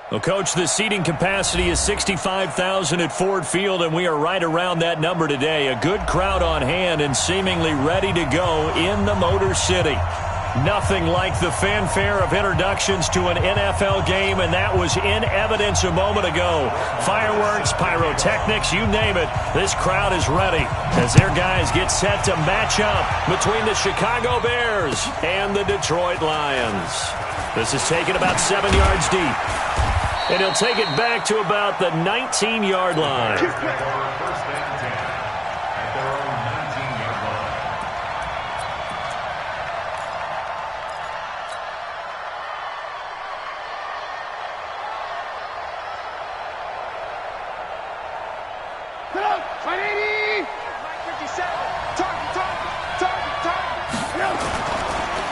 Well, Coach, the seating capacity is 65,000 at Ford Field, and we are right around that number today. A good crowd on hand and seemingly ready to go in the Motor City. Nothing like the fanfare of introductions to an NFL game, and that was in evidence a moment ago. Fireworks, pyrotechnics, you name it. This crowd is ready as their guys get set to match up between the Chicago Bears and the Detroit Lions. This is taken about 7 yards deep. And he'll take it back to about the 19-yard line.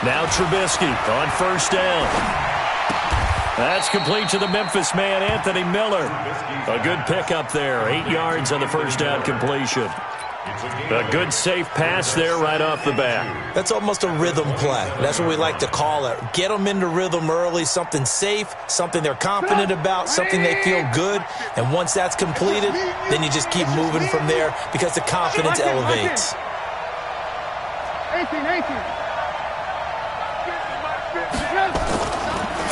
Now Trubisky on first down. That's complete to the Memphis man, Anthony Miller. A good pickup there. 8 yards on the first down completion. A good safe pass there right off the bat. That's almost a rhythm play. That's what we like to call it. Get them into rhythm early, something safe, something they're confident about, something they feel good. And once that's completed, then you just keep moving from there because the confidence elevates. 18.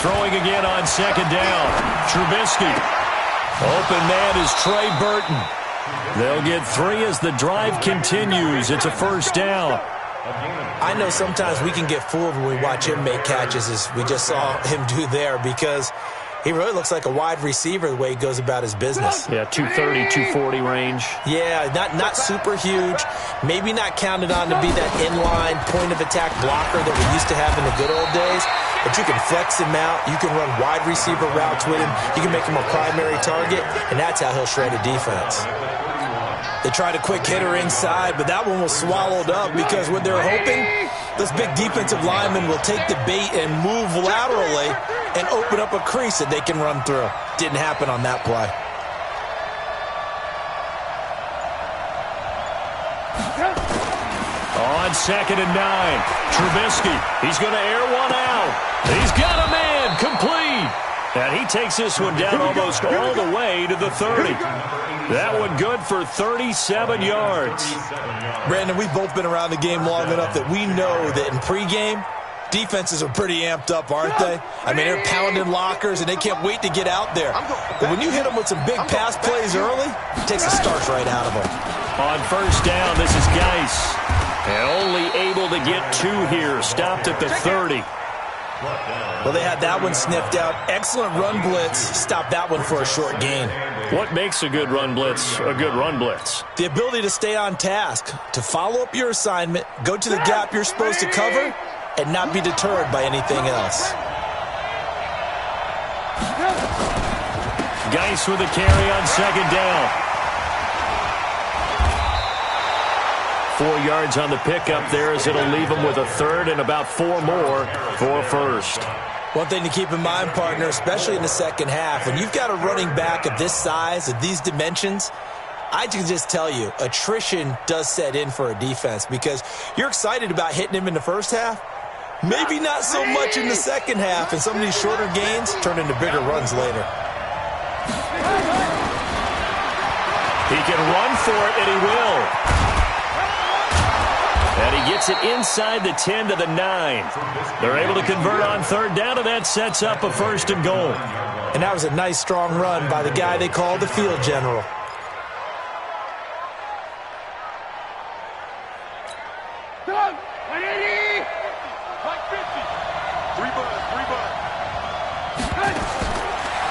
Throwing again on second down. Trubisky. Open man is Trey Burton. They'll get 3 as the drive continues. It's a first down. I know sometimes we can get fooled when we watch him make catches, as we just saw him do there, because he really looks like a wide receiver the way he goes about his business. Yeah, 230, 240 range. Yeah, not super huge. Maybe not counted on to be that inline point-of-attack blocker that we used to have in the good old days. But you can flex him out. You can run wide receiver routes with him. You can make him a primary target, and that's how he'll shred a defense. They tried a quick hitter inside, but that one was swallowed up because what they're hoping, this big defensive lineman will take the bait and move laterally and open up a crease that they can run through. Didn't happen on that play. On second and 9, Trubisky. He's going to air one out. He's got a man complete. And he takes this one down almost all the way to the 30. That one good for 37 yards. Brandon, we've both been around the game long enough that we know that in pregame, defenses are pretty amped up, aren't they? I mean, they're pounding lockers, and they can't wait to get out there. But when you hit them with some big pass plays early, it takes the starch right out of them. On first down, this is Geis. And only able to get 2 here. Stopped at the 30. Well, they had that one sniffed out. Excellent run blitz. Stopped that one for a short gain. What makes a good run blitz a good run blitz? The ability to stay on task, to follow up your assignment, go to the gap you're supposed to cover, and not be deterred by anything else. Geis with a carry on second down. 4 yards on the pickup there as it'll leave him with a third and about 4 more for a first. One thing to keep in mind, partner, especially in the second half, when you've got a running back of this size, of these dimensions, I can just tell you, attrition does set in for a defense because you're excited about hitting him in the first half. Maybe not so much in the second half, and some of these shorter gains turn into bigger runs later. He can run for it, and he will. And he gets it inside the 10 to the 9. They're able to convert on third down, and that sets up a first and goal. And that was a nice, strong run by the guy they call the field general.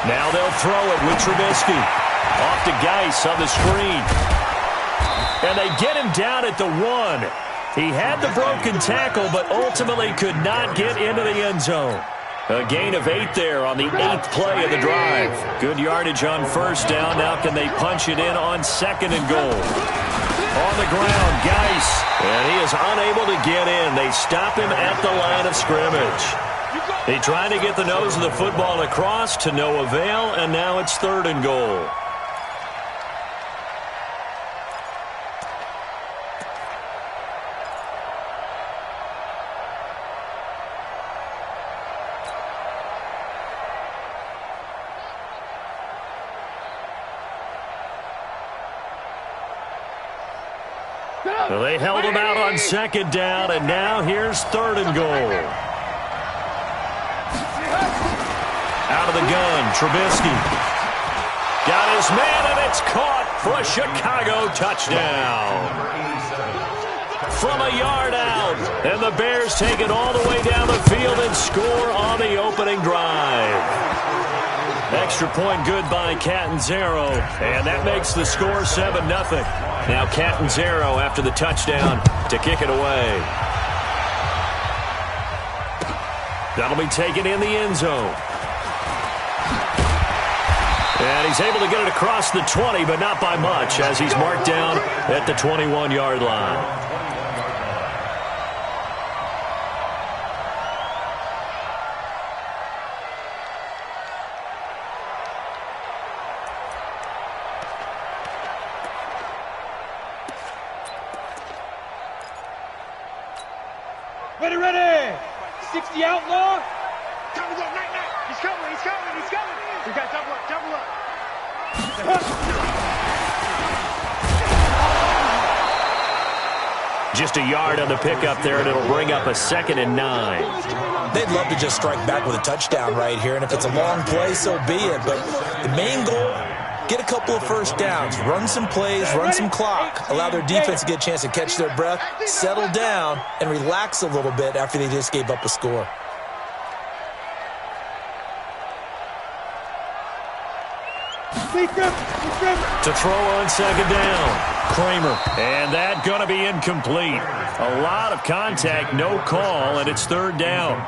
Now they'll throw it with Trubisky. Off to Geis on the screen. And they get him down at the 1. He had the broken tackle, but ultimately could not get into the end zone. A gain of 8 there on the 8th play of the drive. Good yardage on first down. Now can they punch it in on second and goal? On the ground, Geis. And he is unable to get in. They stop him at the line of scrimmage. He tried to get the nose of the football across to no avail, and now it's third and goal. Well, they held him out on second down, and now here's third and goal. Out of the gun, Trubisky. Got his man, and it's caught for a Chicago touchdown. From a yard out, and the Bears take it all the way down the field and score on the opening drive. Extra point good by Catanzaro, and that makes the score 7-0. Now Catanzaro after the touchdown to kick it away. That'll be taken in the end zone. And he's able to get it across the 20, but not by much, as he's marked down at the 21-yard line. Ready! 60 outlaw. Double up, night. He's coming. We got double up. Just a yard on the pickup there, and it'll bring up a 2nd and 9. They'd love to just strike back with a touchdown right here, and if it's a long play, so be it. But the main goal, get a couple of first downs, run some plays, run some clock, allow their defense to get a chance to catch their breath, settle down, and relax a little bit after they just gave up a score. To throw on second down, Kramer. And that going to be incomplete. A lot of contact, no call, and it's third down.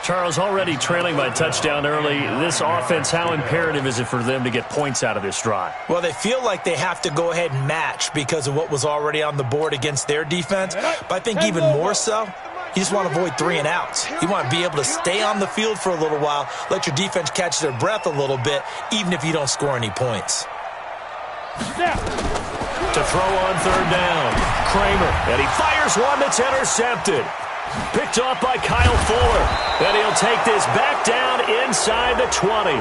Charles, already trailing by touchdown early. This offense, how imperative is it for them to get points out of this drive? Well, they feel like they have to go ahead and match because of what was already on the board against their defense. But I think even more so, you just want to avoid 3 and outs. You want to be able to stay on the field for a little while, let your defense catch their breath a little bit, even if you don't score any points. To throw on third down, Kramer. And he fires one that's intercepted. Picked off by Kyle Fuller. And he'll take this back down inside the 20.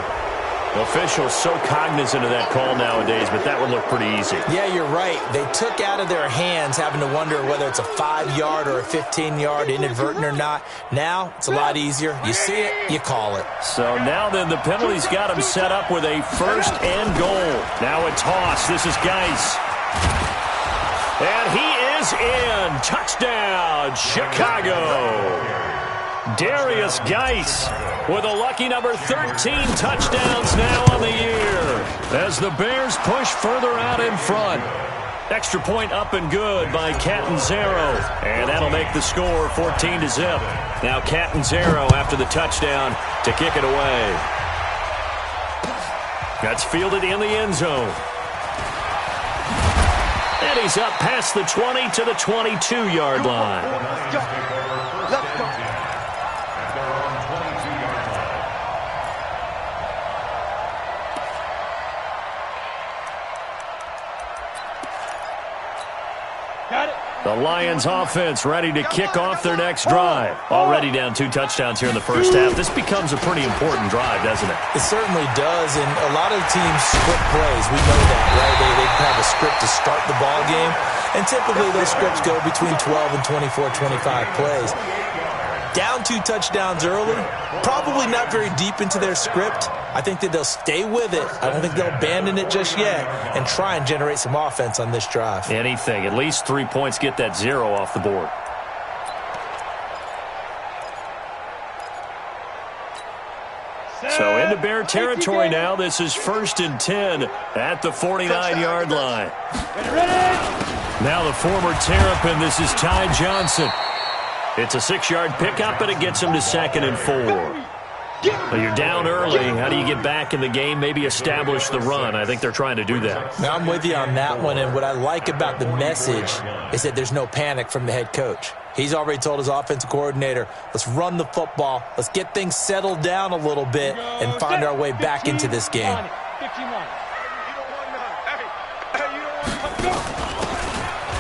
Officials so cognizant of that call nowadays, but that would look pretty easy. Yeah, you're right. They took out of their hands having to wonder whether it's a 5-yard or a 15-yard inadvertent or not. Now, it's a lot easier. You see it, you call it. So now then, the penalty's got him set up with a 1st and goal. Now a toss. This is Geis. And he is in. Touchdown, Chicago. Darius Geis with a lucky number 13 touchdowns now on the year as the Bears push further out in front. Extra point up and good by Catanzaro, and that'll make the score 14-0. Now Catanzaro after the touchdown to kick it away. That's fielded in the end zone. And he's up past the 20 to the 22-yard line. Let's go. The Lions offense ready to kick off their next drive. Already down 2 touchdowns here in the first half. This becomes a pretty important drive, doesn't it? It certainly does, and a lot of the teams script plays. We know that, right? They have a script to start the ball game, and typically those scripts go between 12 and 24, 25 plays. Down 2 touchdowns early, probably not very deep into their script. I think that they'll stay with it. I don't think they'll abandon it just yet and try and generate some offense on this drive. Anything. At least 3 points, get that 0 off the board. So into Bear territory now. This is 1st and 10 at the 49-yard line. Now the former Terrapin, this is Ty Johnson. It's a 6-yard pickup, and it gets him to 2nd and 4. Well, you're down early. How do you get back in the game, maybe establish the run? I think they're trying to do that. Now, I'm with you on that one, and what I like about the message is that there's no panic from the head coach. He's already told his offensive coordinator, let's run the football, let's get things settled down a little bit and find our way back into this game.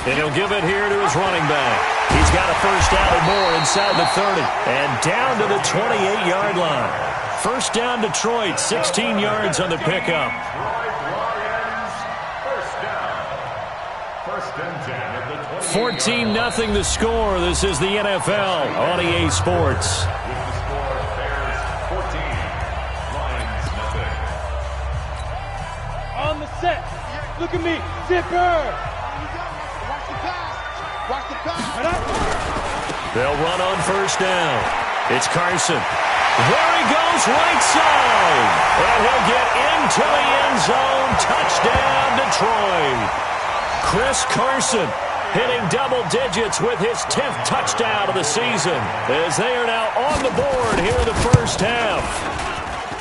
And he'll give it here to his running back. He's got a first down and more inside the 30. And down to the 28-yard line. First down Detroit, 16 yards on the pickup. First 14-0 the score. This is the NFL on EA Sports. On the set. Look at me. Zipper. Watch the pass. Watch the pass. They'll run on first down. It's Carson. There he goes, right side. And he'll get into the end zone. Touchdown, Detroit. Chris Carson hitting double digits with his 10th touchdown of the season as they are now on the board here in the first half.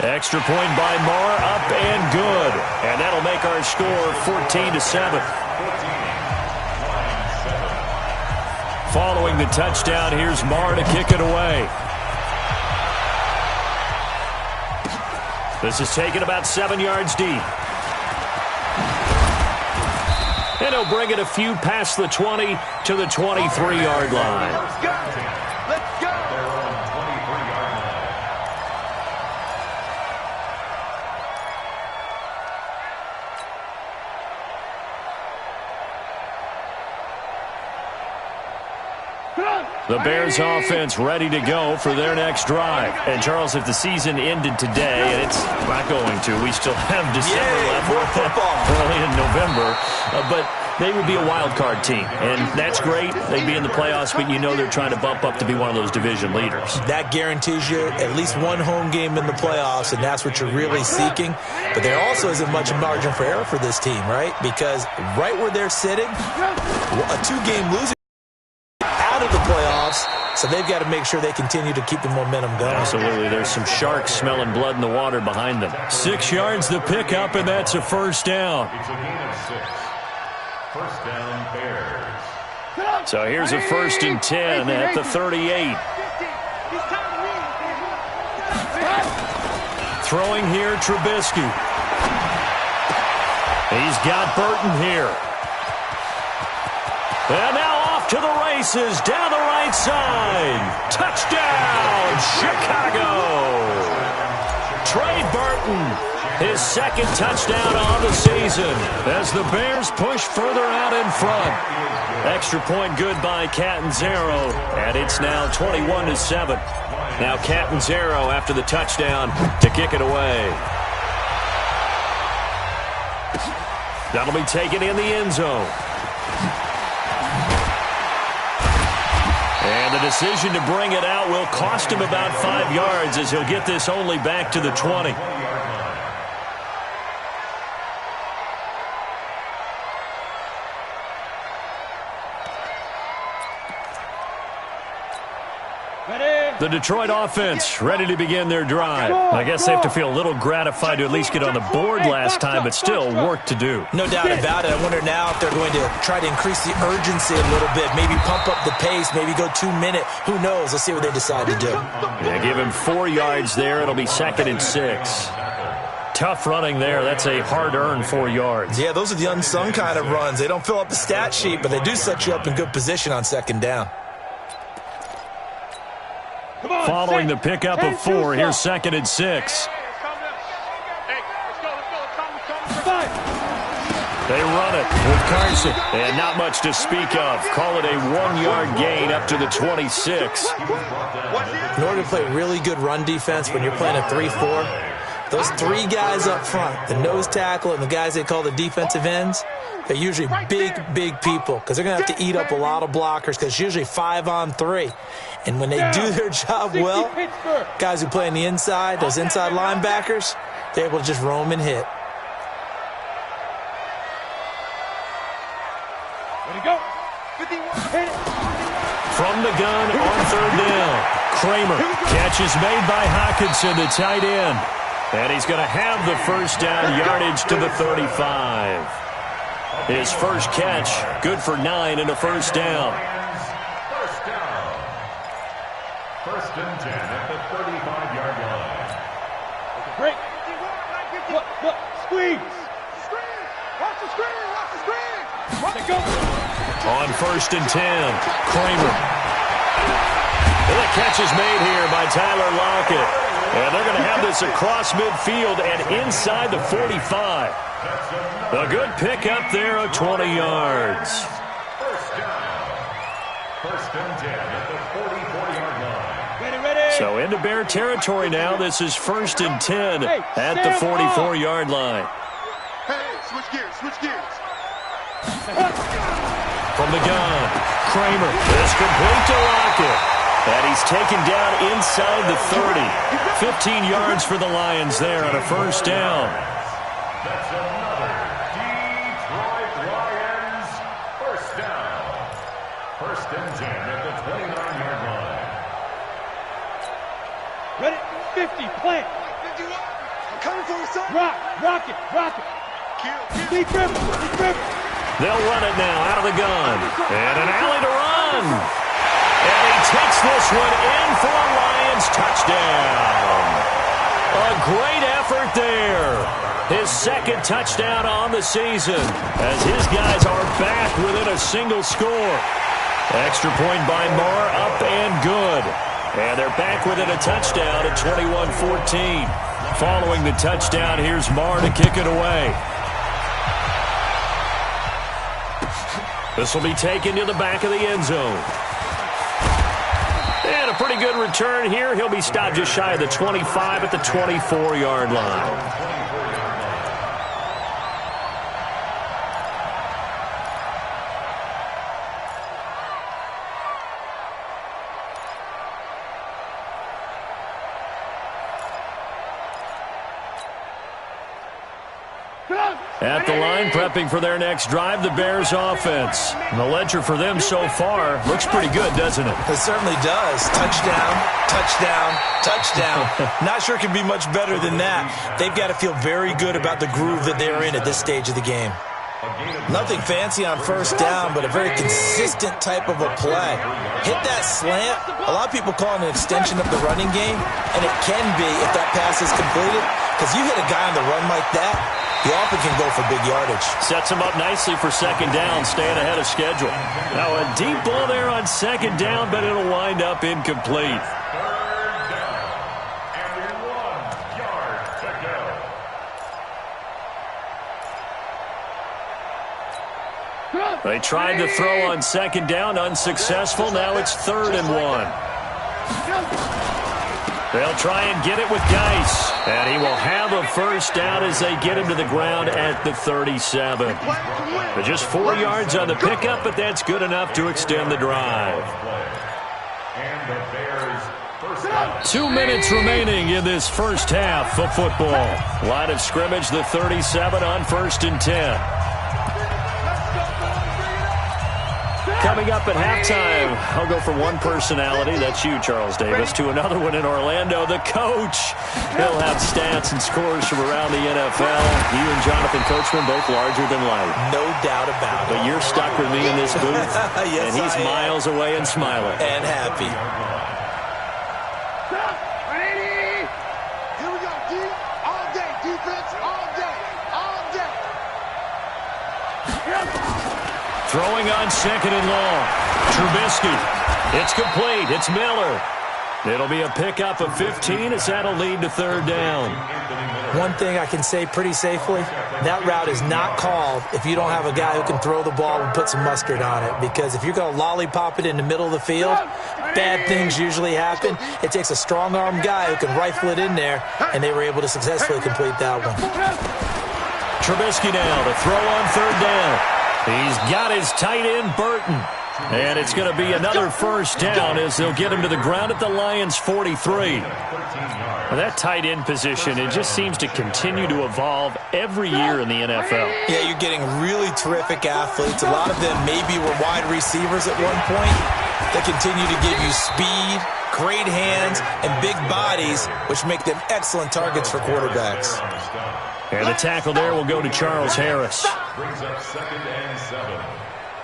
Extra point by Marr, up and good. And that'll make our score 14-7. Following the touchdown, here's Marr to kick it away. This is taken about 7 yards deep. And he'll bring it a few past the 20 to the 23-yard line. Let's go. Let's go. The Bears offense ready to go for their next drive. And, Charles, if the season ended today, and it's not going to, we still have December left, more football early in November, but they would be a wild card team. And that's great. They'd be in the playoffs, but you know they're trying to bump up to be one of those division leaders. That guarantees you at least one home game in the playoffs, and that's what you're really seeking. But there also isn't much margin for error for this team, right? Because right where they're sitting, a two-game losing out of the playoffs, so they've got to make sure they continue to keep the momentum going. Absolutely. There's some sharks smelling blood in the water behind them. 6 yards the pickup, and that's a first down. It's a gain of 6. First down, Bears. So here's a 1st and 10 at the 38. Throwing here, Trubisky. He's got Burton here. And now off to the races, down the right side. Touchdown, Chicago. Trey Burton, his 2nd touchdown on the season as the Bears push further out in front. Extra point good by Catanzaro, and it's now 21-7. Now Catanzaro after the touchdown to kick it away. That'll be taken in the end zone. And the decision to bring it out will cost him about 5 yards as he'll get this only back to the 20. The Detroit offense ready to begin their drive. I guess they have to feel a little gratified to at least get on the board last time, but still work to do. No doubt about it. I wonder now if they're going to try to increase the urgency a little bit, maybe pump up the pace, maybe go 2 minute. Who knows? Let's see what they decide to do. Yeah, give him 4 yards there. It'll be 2nd and 6. Tough running there. That's a hard-earned 4 yards. Yeah, those are the unsung kind of runs. They don't fill up the stat sheet, but they do set you up in good position on 2nd down. Following the pickup of 4, here's 2nd and 6. They run it with Carson, and not much to speak of. Call it a 1-yard gain up to the 26. In order to play really good run defense when you're playing a 3-4, those 3 guys up front, the nose tackle and the guys they call the defensive ends, they're usually big people because they're going to have to eat up a lot of blockers because it's usually 5-on-3. And when they do their job well, guys who play on the inside, those inside linebackers, they're able to just roam and hit. From the gun on 3rd down. Kramer. Catch is made by Hockenson, the tight end. And he's going to have the first down, yardage to the 35. His first catch, good for 9 and a first down. First down. 1st and 10 at the 35-yard line. Break. Look. Squeeze. Watch the screen. Watch the screen. Watch it go. On 1st and 10, Kramer. And the catch is made here by Tyler Lockett. And they're going to have this across midfield and inside the 45. A good pick up there of 20 yards. First and 10 at the 44-yard line. Ready, ready. So into Bear territory now. This is first and 10 at the 44-yard line. Hey, switch gears, switch gears. From the gun, Kramer is complete to Lockett. And he's taken down inside the 30. 15 yards for the Lions there on a first down. That's another Detroit Lions first down. First and 10 at the 29-yard line. Ready, 50, plant. 51. I'm coming for you, son. Rock it, rock it. Kill. Deep river. They'll run it now out of the gun. And an alley to run. And he takes this one in for a Lions touchdown. A great effort there. His second touchdown on the season as his guys are back within a single score. Extra point by Marr, up and good. And they're back within a touchdown at 21-14. Following the touchdown, here's Marr to kick it away. This will be taken to the back of the end zone. And a pretty good return here. He'll be stopped just shy of the 25 at the 24-yard line. At the line, prepping for their next drive, the Bears offense. And the ledger for them so far looks pretty good, doesn't it? It certainly does. Touchdown, touchdown, touchdown. Not sure it can be much better than that. They've got to feel very good about the groove that they're in at this stage of the game. Nothing fancy on first down, but a very consistent type of a play. Hit that slant. A lot of people call it an extension of the running game, and it can be if that pass is completed, because you hit a guy on the run like that, he often can go for big yardage. Sets him up nicely for second down, staying ahead of schedule. Now a deep ball there on second down, but it'll wind up incomplete. Third down and 1 yard to go. They tried to throw on second down, unsuccessful. Now it's 3rd and 1. They'll try and get it with Geis. And he will have a first down as they get him to the ground at the 37. But just 4 yards on the pickup, but that's good enough to extend the drive. And the Bears first down. 2 minutes remaining in this first half of football. Line of scrimmage, the 37 on 1st and 10. Coming up at halftime, I'll go from one personality, that's you, Charles Davis, to another one in Orlando, the coach. He'll have stats and scores from around the NFL. You and Jonathan Coachman, both larger than life. No doubt about it. But you're stuck with me in this booth, yes, and he's miles away and smiling. And happy. Here we go, D. All day, defense, all day, all day. Throwing on second and long. Trubisky. It's complete. It's Miller. It'll be a pickup of 15 as that'll lead to 3rd down. One thing I can say pretty safely, that route is not called if you don't have a guy who can throw the ball and put some mustard on it. Because if you're going to lollipop it in the middle of the field, bad things usually happen. It takes a strong-armed guy who can rifle it in there, and they were able to successfully complete that one. Trubisky now to throw on 3rd down. He's got his tight end, Burton. And it's going to be another first down as they'll get him to the ground at the Lions' 43. Well, that tight end position, it just seems to continue to evolve every year in the NFL. Yeah, you're getting really terrific athletes. A lot of them maybe were wide receivers at one point. They continue to give you speed, great hands, and big bodies, which make them excellent targets for quarterbacks. And the tackle there will go to Charles Harris. Brings up 2nd and 7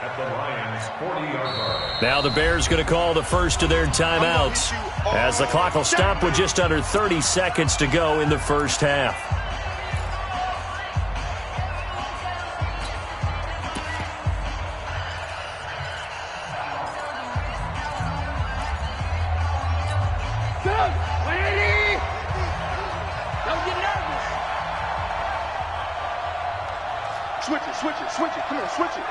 at the Lions' 40-yard line. Now the Bears going to call the first of their timeouts as the clock will stop with just under 30 seconds to go in the first half. Switch it, come on, switch it.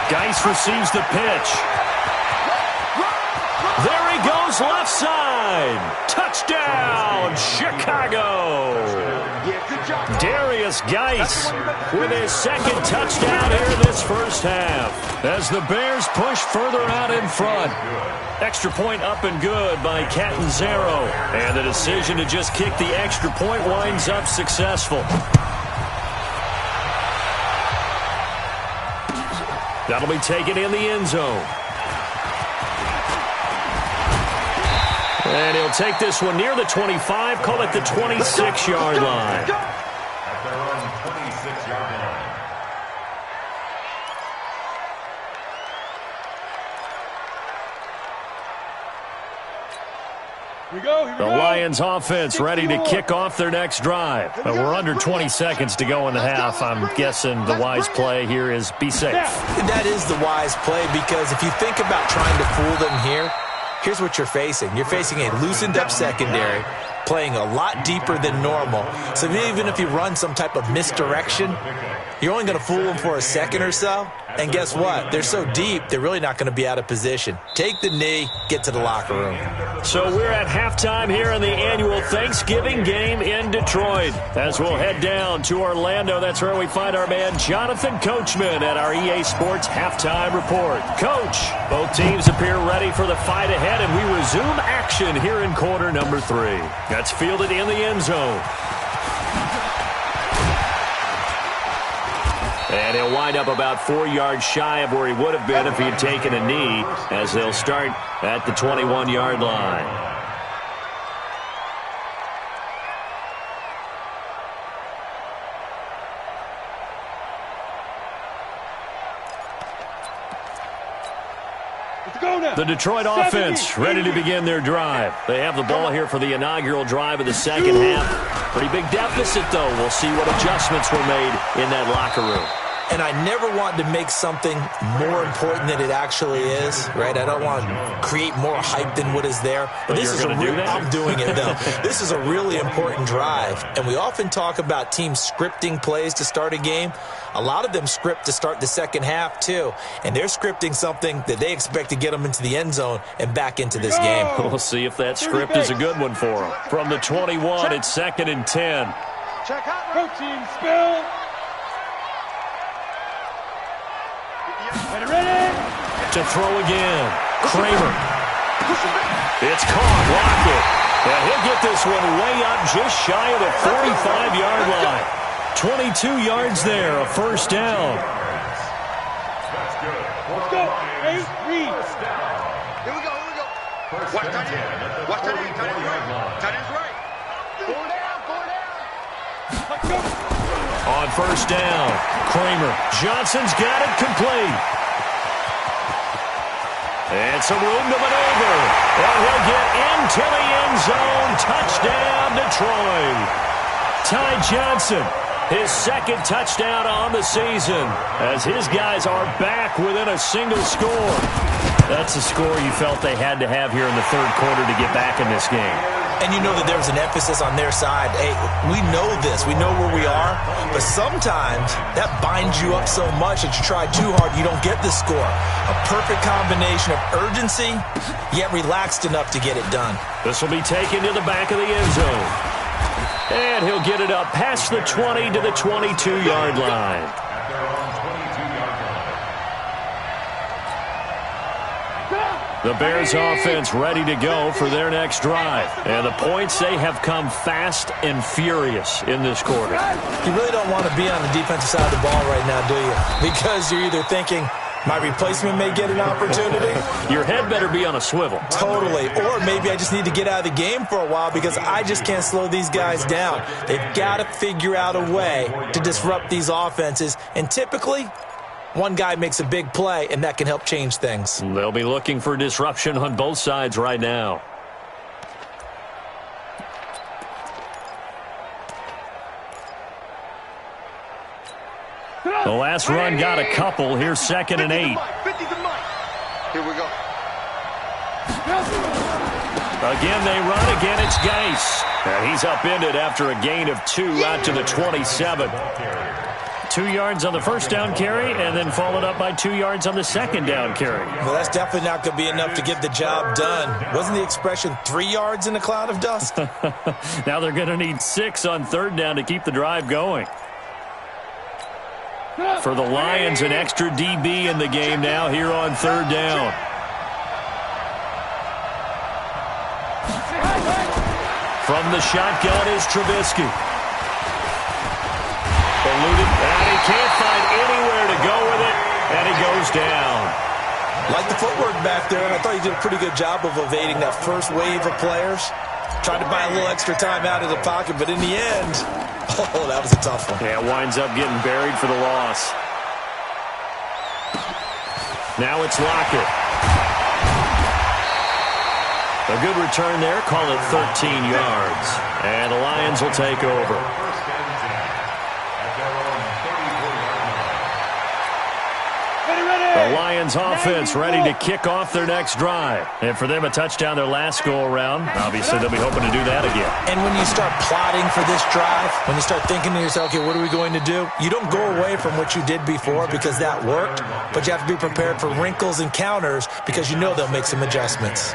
Geis receives the pitch. There he goes, left side. Touchdown, Chicago. Darius Geis with his second touchdown here this first half. As the Bears push further out in front. Extra point up and good by Catanzaro. And the decision to just kick the extra point winds up successful. That'll be taken in the end zone. And he'll take this one near the 25, call it the 26-yard line. At their own 26-yard line. Here we go. The Lions offense ready to kick off their next drive. We're under 20 seconds to go in the half. I'm guessing the wise play here is be safe. That is the wise play, because if you think about trying to fool them here, here's what you're facing. You're facing a loosened-up secondary, playing a lot deeper than normal. So even if you run some type of misdirection, you're only going to fool them for a second or so. And guess what? They're so deep, they're really not going to be out of position. Take the knee, get to the locker room. So we're at halftime here in the annual Thanksgiving game in Detroit. As we'll head down to Orlando, that's where we find our man Jonathan Coachman at our EA Sports Halftime Report. Coach, both teams appear ready for the fight ahead, and we resume action here in quarter number 3. That's fielded in the end zone. And he'll wind up about 4 yards shy of where he would have been if he had taken a knee, as they'll start at the 21-yard line. The Detroit offense ready to begin their drive. They have the ball here for the inaugural drive of the second half. Pretty big deficit, though. We'll see what adjustments were made in that locker room. And I never want to make something more important than it actually is, right? I don't want to create more hype than what is there. But this is I'm doing it, though. This is a really important drive. And we often talk about teams scripting plays to start a game. A lot of them script to start the second half, too. And they're scripting something that they expect to get them into the end zone and back into this game. We'll see if that script is a good one for them. From the 21, it's 2nd and 10. Check out. Protein spill. Ready? To throw again. Kramer. It's caught. Lockett. And he'll get this one way up just shy of the 45-yard line. 22 yards there, a first down. That's good. Let's go. 8, 3. Here we go. Watch that in. Watch that in. Tight end's right. Tight end's right. 4 down. 4 down. Let's go. On first down, Kramer. Johnson's got it complete. And some room to maneuver. And he'll get into the end zone. Touchdown, Detroit. Ty Johnson, his second touchdown on the season, as his guys are back within a single score. That's a score you felt they had to have here in the third quarter to get back in this game. And you know that there was an emphasis on their side. Hey, we know this. We know where we are. But sometimes that binds you up so much that you try too hard, you don't get the score. A perfect combination of urgency, yet relaxed enough to get it done. This will be taken to the back of the end zone. And he'll get it up past the 20 to the 22-yard line. At their own 22-yard line. The Bears offense ready to go for their next drive. And the points, they have come fast and furious in this quarter. You really don't want to be on the defensive side of the ball right now, do you? Because you're either thinking, my replacement may get an opportunity. Your head better be on a swivel. Totally. Or maybe I just need to get out of the game for a while because I just can't slow these guys down. They've got to figure out a way to disrupt these offenses. And typically, one guy makes a big play, and that can help change things. They'll be looking for disruption on both sides right now. The last run got a couple. Here's 2nd and 8. 50 to Mike. Here we go. Again, they run. Again, it's Geis. And he's upended after a gain of 2 out to the 27. 2 yards on the first down carry, and then followed up by 2 yards on the second down carry. Well, that's definitely not going to be enough to get the job done. Wasn't the expression 3 yards in a cloud of dust? Now they're going to need 6 on third down to keep the drive going. For the Lions, an extra DB in the game now here on third down. From the shotgun is Trubisky. Eluded, and he can't find anywhere to go with it, and he goes down. Like the footwork back there, and I thought he did a pretty good job of evading that first wave of players. Tried to buy a little extra time out of the pocket, but in the end, oh, that was a tough one. Yeah, winds up getting buried for the loss. Now it's Lockett. A good return there. Call it 13 yards. And the Lions will take over. The Lions offense ready to kick off their next drive. And for them, a touchdown their last go-around. Obviously, they'll be hoping to do that again. And when you start plotting for this drive, when you start thinking to yourself, okay, what are we going to do? You don't go away from what you did before because that worked, but you have to be prepared for wrinkles and counters because you know they'll make some adjustments.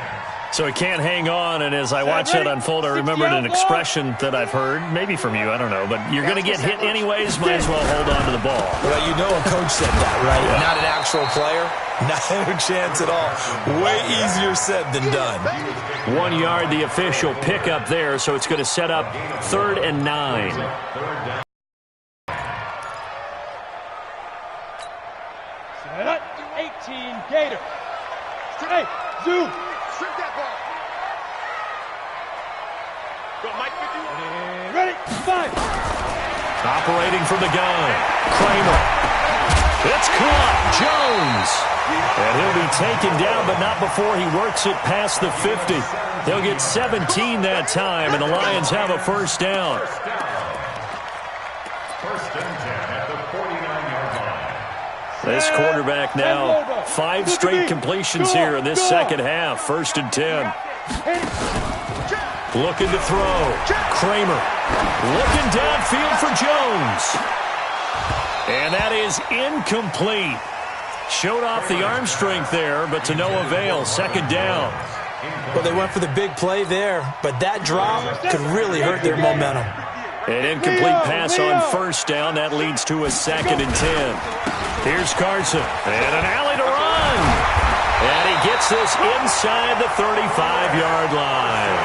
So he can't hang on, and as I watch that unfold, I remembered an expression that I've heard, maybe from you, I don't know, but you're going to get hit anyways, might as well hold on to the ball. Well, you know a coach said that, right? Yeah. Not an actual player. Not a chance at all. Way easier said than done. 1 yard, the official pickup there, so it's going to set up 3rd and 9. Set up, 18 Gator. Hey, zoom. Strip that ball. Go, Mike, 50. And ready, 5. Operating from the gun, Kramer. It's caught, Jones. And he'll be taken down, but not before he works it past the 50. They'll get 17 that time, and the Lions have a first down. First and 10 at the 49-yard line. This quarterback now 5 straight completions here in this second half. 1st and 10. Looking to throw. Kramer looking downfield for Jones. And that is incomplete. Showed off the arm strength there, but to no avail. 2nd down. Well, they went for the big play there, but that drop could really hurt their momentum. An incomplete pass on 1st down. That leads to a 2nd and 10. Here's Carson. And an alley to run. And he gets this inside the 35-yard line.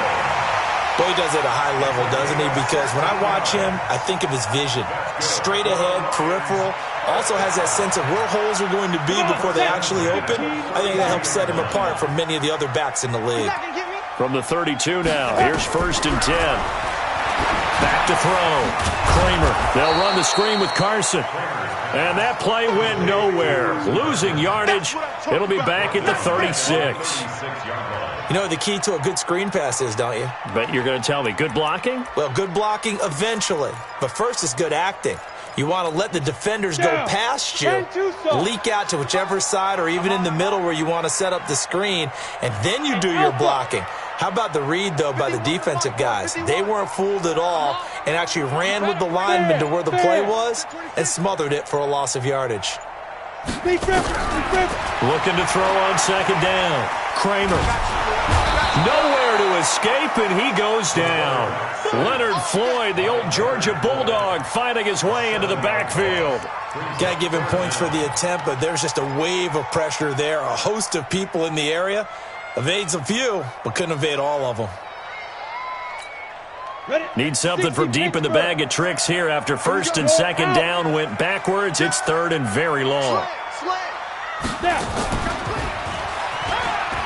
Boy, he does it at a high level, doesn't he? Because when I watch him, I think of his vision. Straight ahead, peripheral. Also has that sense of where holes are going to be before they actually open. I think that helps set him apart from many of the other backs in the league. From the 32 now, here's 1st and 10. Back to throw. Kramer. They'll run the screen with Carson. And that play went nowhere. Losing yardage. It'll be back at the 36. You know what the key to a good screen pass is, don't you? Bet you're going to tell me. Good blocking? Well, good blocking eventually. But first is good acting. You want to let the defenders go past you, leak out to whichever side or even in the middle where you want to set up the screen, and then you do your blocking. How about the read, though, by the defensive guys? They weren't fooled at all and actually ran with the lineman to where the play was and smothered it for a loss of yardage. Looking to throw on 2nd down. Kramer. Nowhere to escape, and he goes down. Leonard Floyd, the old Georgia Bulldog, fighting his way into the backfield. Got to give him points for the attempt, but there's just a wave of pressure there. A host of people in the area. Evades a few, but couldn't evade all of them. Need something from deep in the bag of tricks here after 1st and 2nd down went backwards. It's 3rd and very long.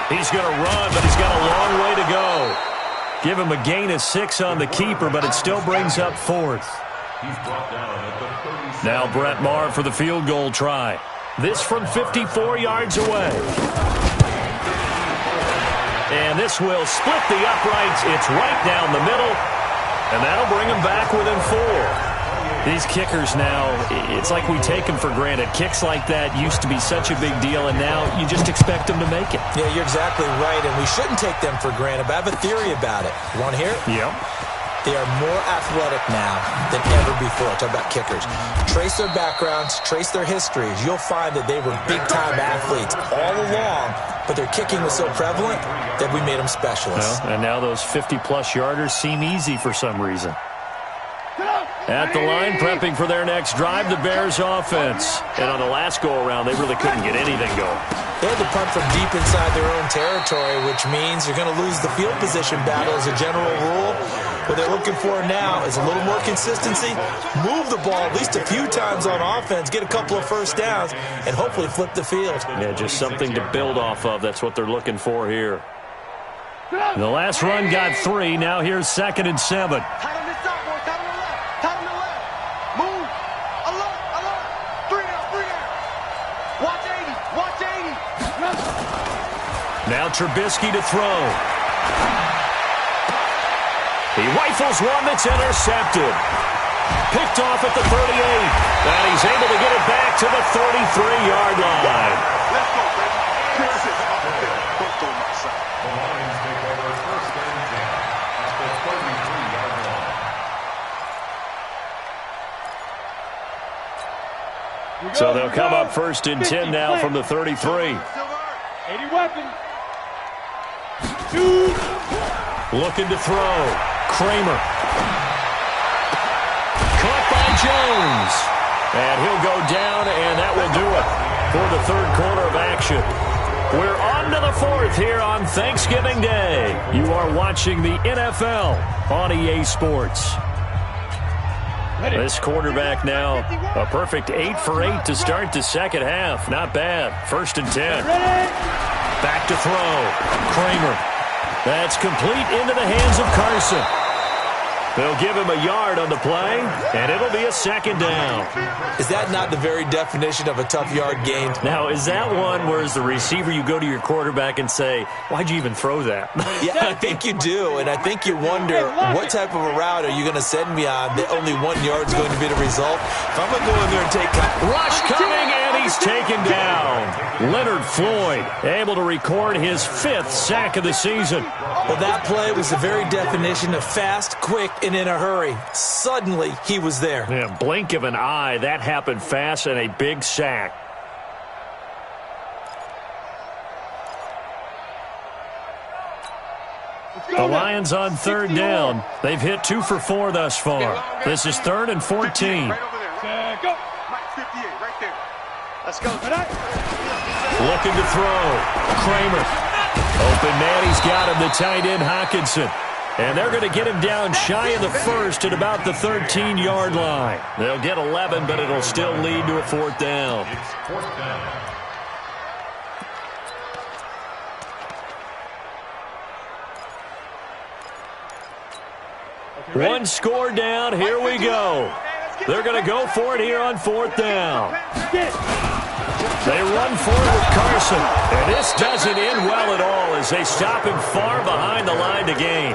He's going to run, but he's got a long way to go. Give him a gain of 6 on the keeper, but it still brings up 4th. Now Brett Maher for the field goal try. This from 54 yards away. And this will split the uprights. It's right down the middle. And that'll bring them back within 4. These kickers now, it's like we take them for granted. Kicks like that used to be such a big deal, and now you just expect them to make it. Yeah, you're exactly right, and we shouldn't take them for granted, but I have a theory about it. You want to hear it? Yep. They are more athletic now than ever before. Talk about kickers. Trace their backgrounds, trace their histories. You'll find that they were big-time athletes all along, but their kicking was so prevalent that we made them specialists. Well, and now those 50-plus yarders seem easy for some reason. At the line, prepping for their next drive, the Bears offense. And on the last go-around, they really couldn't get anything going. They had to punt from deep inside their own territory, which means you're going to lose the field position battle as a general rule. What they're looking for now is a little more consistency, move the ball at least a few times on offense, get a couple of first downs, and hopefully flip the field. Yeah, just something to build off of. That's what they're looking for here. The last run got 3. Now here's 2nd and 7. Now Trubisky to throw. He rifles one that's intercepted. Picked off at the 38. And he's able to get it back to the 33-yard line. Let's go, baby. Chris is off the field. Don't throw my side. The Lions take over 1st and 10 at the 33-yard line. So they'll come up 1st and 10 now from the 33. 80 weapons. Looking to throw. Kramer. Caught by Jones. And he'll go down, and that will do it for the 3rd quarter of action. We're on to the 4th here on Thanksgiving Day. You are watching the NFL on EA Sports. This quarterback now, a perfect 8 for 8 to start the second half. Not bad. 1st and 10. Back to throw. Kramer. That's complete into the hands of Carson. They'll give him a yard on the play, and it'll be a 2nd down. Is that not the very definition of a tough yard gained? Now, is that one where as the receiver you go to your quarterback and say, why'd you even throw that? Yeah, I think you do, and I think you wonder what type of a route are you going to send me on that only 1 yard is going to be the result? If I'm going to go in there and take... Rush coming, and he's taken down. Leonard Floyd able to record his 5th sack of the season. Well, that play was the very definition of fast, quick, and in a hurry. Suddenly, he was there. Yeah, blink of an eye, that happened fast, and a big sack. The Lions on 3rd down. They've hit 2 for 4 thus far. This is 3rd and 14. Right over there. Go. Mike 58, right there. Let's go. Looking to throw. Kramer. Open man, he's got him, the tight end Hockenson. And they're going to get him down shy of the 1st at about the 13-yard line. They'll get 11, but it'll still lead to a 4th down. It's 4th down. One score down, here we go. They're going to go for it here on 4th down. They run for it with Carson. And this doesn't end well at all as they stop him far behind the line to gain.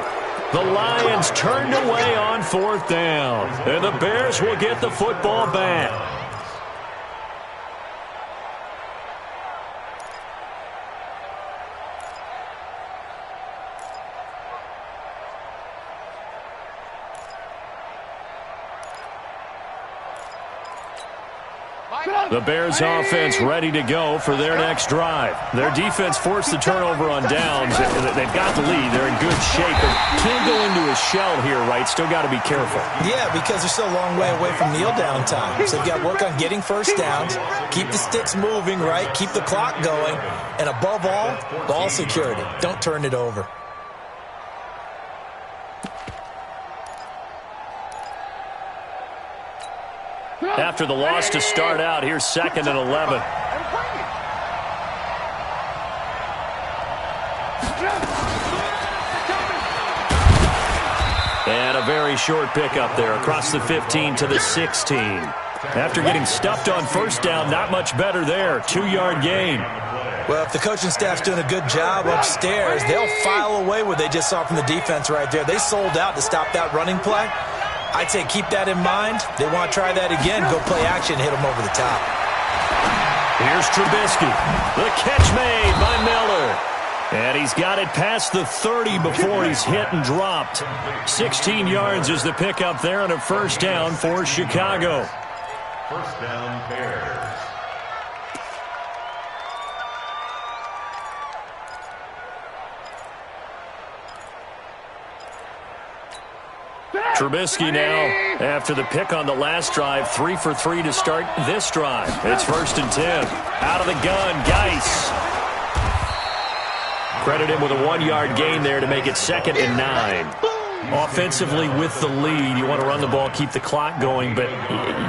The Lions turned away on 4th down. And the Bears will get the football back. The Bears offense ready to go for their next drive. Their defense forced the turnover on downs. They've got the lead. They're in good shape. But can't go into a shell here, right? Still got to be careful. Yeah, because they're still a long way away from kneel down time. So they've got to work on getting first downs, keep the sticks moving, right? Keep the clock going. And above all, ball security. Don't turn it over. After the loss to start out, here's 2nd and 11. And a very short pickup there across the 15 to the 16. After getting stuffed on 1st down, not much better there. 2-yard gain. Well, if the coaching staff's doing a good job upstairs, they'll file away what they just saw from the defense right there. They sold out to stop that running play. I'd say keep that in mind. They want to try that again. Go play action, hit them over the top. Here's Trubisky. The catch made by Miller. And he's got it past the 30 before he's hit and dropped. 16 yards is the pickup there on a first down for Chicago. First down, Bears. Trubisky now, after the pick on the last drive, 3 for 3 to start this drive. It's 1st and 10. Out of the gun, Geis. Credit him with a 1-yard gain there to make it 2nd and 9. Offensively with the lead, you want to run the ball, keep the clock going, but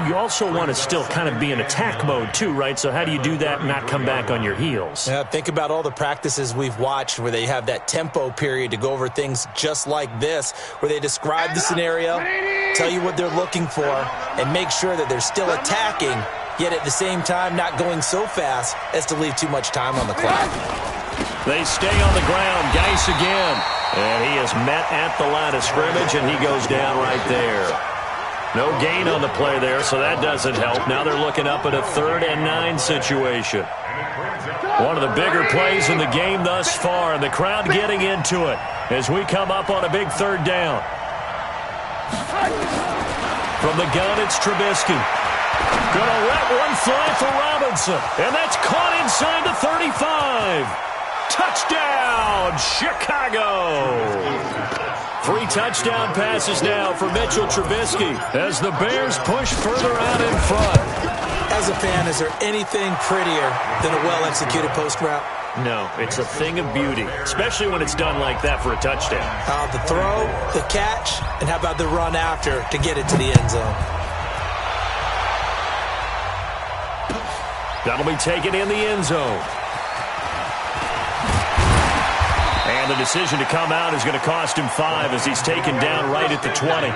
you also want to still kind of be in attack mode too, right? So how do you do that and not come back on your heels? Yeah, think about all the practices we've watched where they have that tempo period to go over things just like this, where they describe the scenario, tell you what they're looking for, and make sure that they're still attacking, yet at the same time not going so fast as to leave too much time on the clock. They stay on the ground. Geis again. And he is met at the line of scrimmage, and he goes down right there. No gain on the play there, so that doesn't help. Now they're looking up at a 3rd and 9 situation. One of the bigger plays in the game thus far, and the crowd getting into it as we come up on a big 3rd down. From the gun, it's Trubisky. Gonna let one fly for Robinson, and that's caught inside the 35. Touchdown, Chicago! 3 touchdown passes now for Mitchell Trubisky as the Bears push further out in front. As a fan, is there anything prettier than a well-executed post route? No, it's a thing of beauty, especially when it's done like that for a touchdown. The throw, the catch, and how about the run after to get it to the end zone? That'll be taken in the end zone. And the decision to come out is going to cost him 5 as he's taken down right at the 20.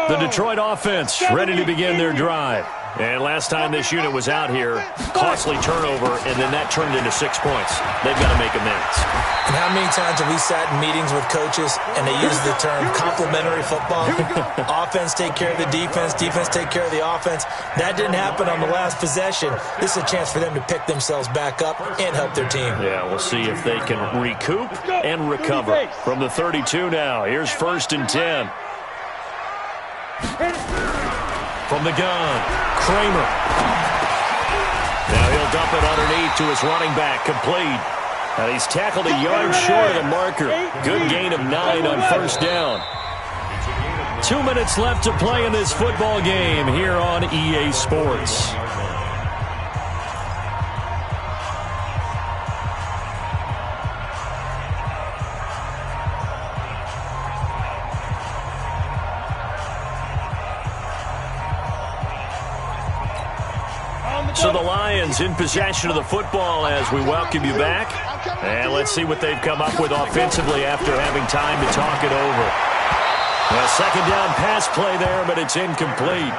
The Detroit offense ready to begin their drive. And last time this unit was out here, costly turnover, and then that turned into 6 points. They've got to make amends. And how many times have we sat in meetings with coaches and they use the term complementary football? Offense take care of the defense, defense take care of the offense. That didn't happen on the last possession. This is a chance for them to pick themselves back up and help their team. Yeah, we'll see if they can recoup and recover. From the 32 now, here's 1st and 10. From the gun, Kramer. Now he'll dump it underneath to his running back, complete. And he's tackled a yard short of the marker. Good gain of 9 on 1st down. 2 minutes left to play in this football game here on EA Sports. So the Lions in possession of the football as we welcome you back. And let's see what they've come up with offensively after having time to talk it over. A 2nd down pass play there, but it's incomplete.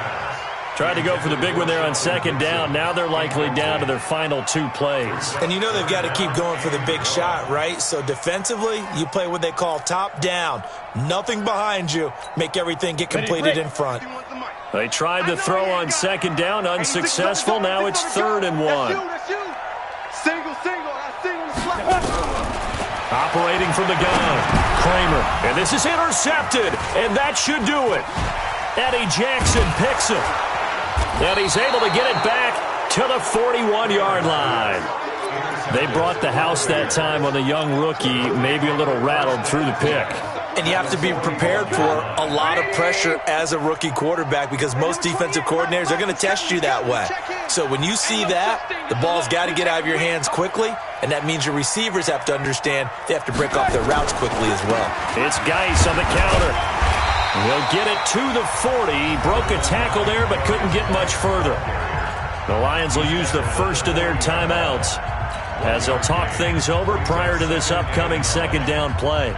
Tried to go for the big one there on 2nd down. Now they're likely down to their final 2 plays. And you know they've got to keep going for the big shot, right? So defensively, you play what they call top down. Nothing behind you. Make everything get completed in front. They tried to throw on 2nd down, unsuccessful. Now it's 3rd and 1. Operating from the gun, Kramer. And this is intercepted, and that should do it. Eddie Jackson picks it. And he's able to get it back to the 41-yard line. They brought the house that time on the young rookie, maybe a little rattled through the pick. And you have to be prepared for a lot of pressure as a rookie quarterback because most defensive coordinators are going to test you that way. So when you see that, the ball's got to get out of your hands quickly, and that means your receivers have to understand they have to break off their routes quickly as well. It's Geis on the counter. He'll get it to the 40. He broke a tackle there but couldn't get much further. The Lions will use the first of their timeouts as they'll talk things over prior to this upcoming 2nd down play.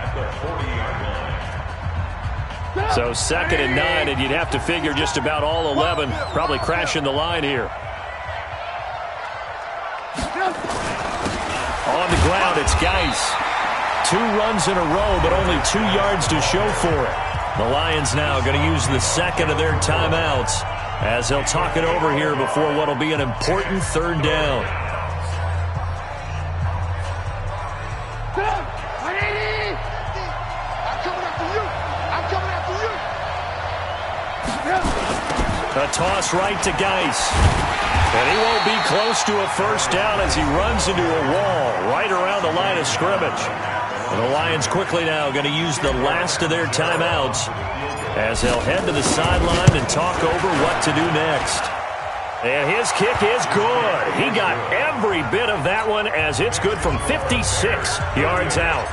So 2nd and 9, and you'd have to figure just about all 11 probably crashing the line here. On the ground, it's Geis. 2 runs in a row, but only 2 yards to show for it. The Lions now going to use the second of their timeouts as they'll talk it over here before what will be an important 3rd down. A toss right to Geis. And he won't be close to a 1st down as he runs into a wall right around the line of scrimmage. And the Lions quickly now going to use the last of their timeouts as they'll head to the sideline and talk over what to do next. And his kick is good. He got every bit of that one as it's good from 56 yards out.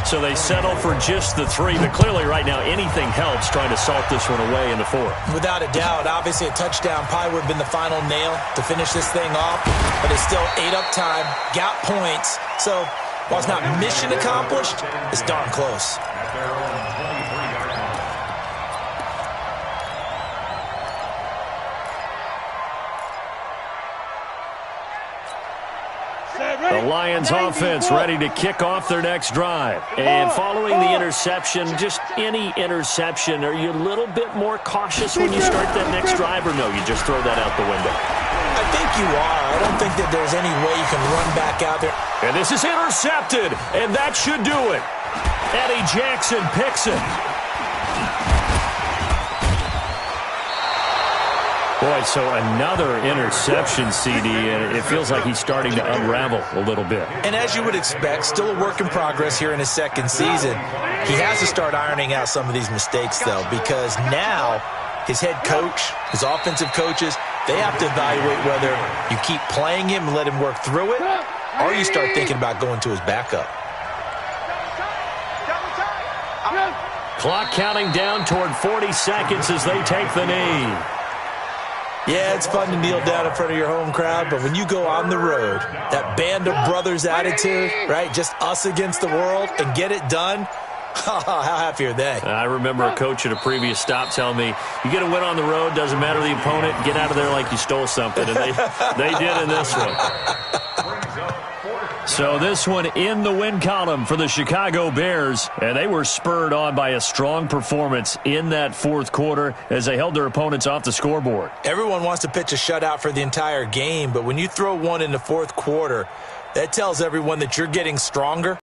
So they settle for just the 3, but clearly right now anything helps trying to salt this one away in the 4th. Without a doubt, obviously a touchdown probably would have been the final nail to finish this thing off, but it's still 8 up time, got points, so while it's not mission accomplished, it's darn close. The Lions offense ready to kick off their next drive. And following the interception, just any interception, are you a little bit more cautious when you start that next drive, or no, you just throw that out the window? I think you are. I don't think that there's any way you can run back out there. And this is intercepted, and that should do it. Eddie Jackson picks it. Boy, so another interception, CD, and it feels like he's starting to unravel a little bit. And as you would expect, still a work in progress here in his 2nd season. He has to start ironing out some of these mistakes, though, because now his head coach, his offensive coaches, they have to evaluate whether you keep playing him and let him work through it, or you start thinking about going to his backup. Clock counting down toward 40 seconds as they take the knee. Yeah, it's fun to kneel down in front of your home crowd, but when you go on the road, that band of brothers attitude, right, just us against the world, and get it done, how happy are they? I remember a coach at a previous stop telling me, you get a win on the road, doesn't matter the opponent, get out of there like you stole something, and they did in this one. So this one in the win column for the Chicago Bears, and they were spurred on by a strong performance in that 4th quarter as they held their opponents off the scoreboard. Everyone wants to pitch a shutout for the entire game, but when you throw one in the 4th quarter, that tells everyone that you're getting stronger.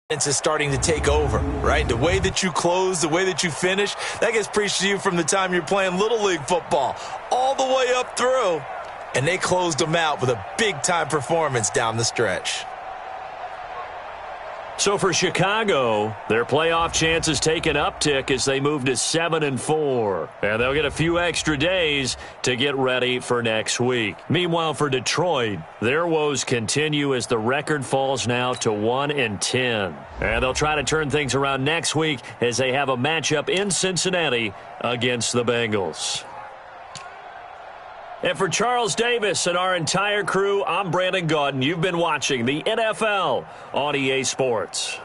It's starting to take over, right? The way that you close, the way that you finish, that gets preached to you from the time you're playing Little League football all the way up through. And they closed them out with a big-time performance down the stretch. So for Chicago, their playoff chances take an uptick as they move to 7-4. And they'll get a few extra days to get ready for next week. Meanwhile, for Detroit, their woes continue as the record falls now to 1-10. And they'll try to turn things around next week as they have a matchup in Cincinnati against the Bengals. And for Charles Davis and our entire crew, I'm Brandon Gaudin. You've been watching the NFL on EA Sports.